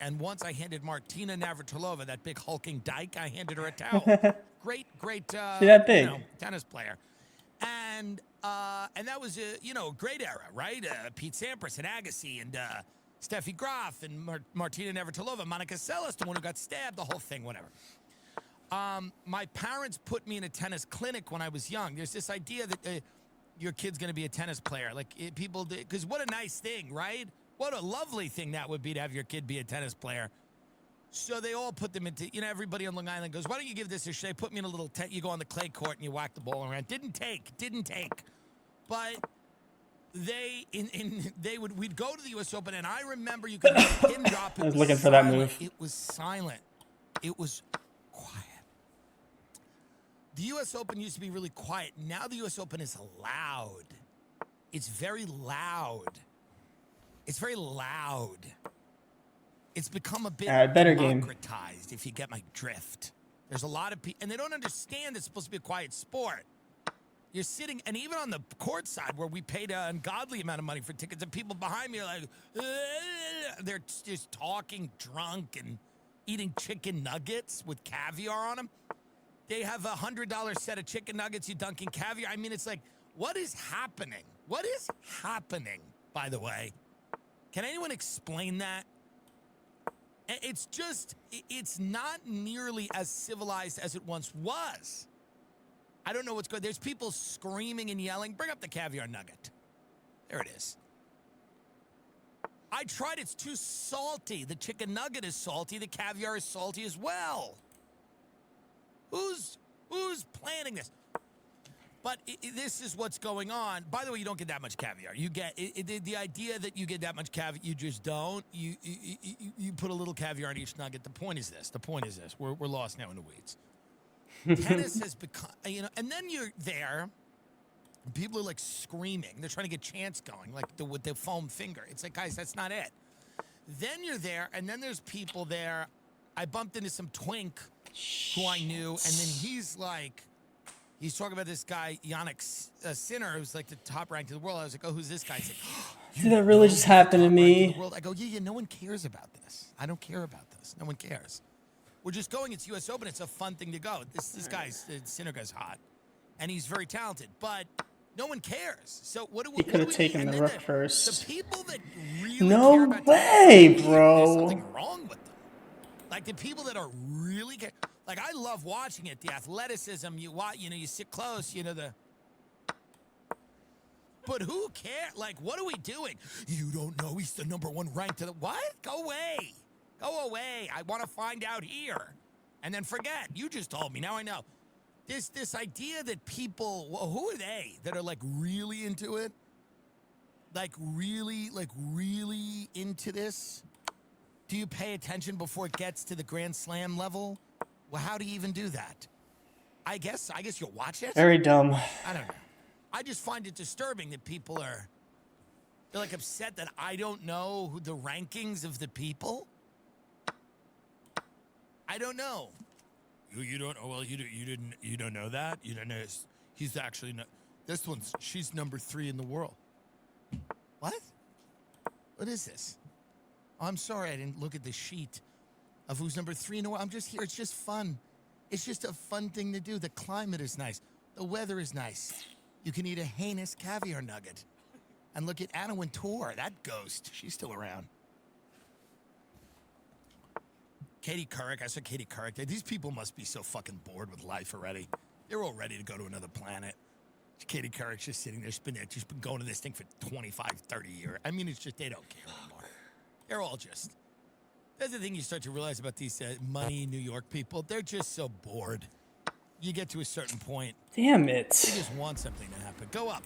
And once I handed Martina Navratilova, that big hulking dyke, I handed her a towel. Great, See that big? tennis player. And that was a great era, right? Pete Sampras and Agassi and Steffi Graf and Martina Navratilova, Monica Seles, the one who got stabbed, the whole thing, whatever. My parents put me in a tennis clinic when I was young. There's this idea that your kid's going to be a tennis player. Like people did, because what a nice thing, right? What a lovely thing that would be to have your kid be a tennis player. So they all put them into, everybody on Long Island goes, why don't you give this a shot? Put me in a little tent. You go on the clay court and you whack the ball around. Didn't take. But we'd go to the U.S. Open, and I remember you could pin drop. I was looking for that move. It was silent. It was quiet. The U.S. Open used to be really quiet. Now the U.S. Open is loud. It's very loud. It's very loud. It's become a bit better democratized, if you get my drift. There's a lot of people, and they don't understand it's supposed to be a quiet sport. You're sitting, and even on the court side where we paid an ungodly amount of money for tickets, and people behind me are like, they're just talking drunk and eating chicken nuggets with caviar on them. They have a $100 set of chicken nuggets, you dunk in caviar. I mean, it's like, what is happening? What is happening, by the way? Can anyone explain that? It's just, it's not nearly as civilized as it once was. I don't know what's going on. There's people screaming and yelling. Bring up the caviar nugget. There it is. I tried. It's too salty. The chicken nugget is salty. The caviar is salty as well. Who's planning this? But this is what's going on. By the way, you don't get that much caviar. You get the idea that you get that much caviar. You just don't. You put a little caviar on each nugget. The point is this. We're lost now in the weeds. Tennis has become, and then you're there. And people are like screaming. They're trying to get chants going, like with the foam finger. It's like, guys, that's not it. Then you're there, and then there's people there. I bumped into some twink who I knew, and then he's talking about this guy, Yannick Sinner, who's like the top ranked in the world. I was like, oh, who's this guy? He's like, Did that really just happen to me? I go, yeah, no one cares about this. I don't care about this. No one cares. We're just going. It's U.S. Open. It's a fun thing to go. This guy's, Sinner guy's hot, and he's very talented, but no one cares. So what do we? He could have taken the rook first. The people that really no care about way, tennis, bro. There's something wrong with them. Like the people that are really like, I love watching it. The athleticism. You sit close. But who cares? Like, what are we doing? You don't know he's the #1 ranked. What? Go away. Go away. I want to find out here. And then forget. You just told me. Now I know. This idea that people, well, who are they that are like really into it? Like really into this? Do you pay attention before it gets to the Grand Slam level? Well, how do you even do that? I guess you'll watch it. Very dumb. I don't know. I just find it disturbing that they're like upset that I don't know who the rankings of the people. I don't know. You don't. Oh well, you don't know that. You don't know. He's actually not. She's #3 in the world. What? What is this? Oh, I'm sorry, I didn't look at the sheet of who's #3 in the world. I'm just here. It's just fun. It's just a fun thing to do. The climate is nice. The weather is nice. You can eat a heinous caviar nugget. And look at Anna Wintour, that ghost. She's still around. Katie Couric. I saw Katie Couric. These people must be so fucking bored with life already. They're all ready to go to another planet. Katie Couric's just sitting there. She's been going to this thing for 25, 30 years. I mean, it's just they don't care anymore. They're all just... That's the thing you start to realize about these money New York people. They're just so bored. You get to a certain point. Damn it. They just want something to happen. Go up.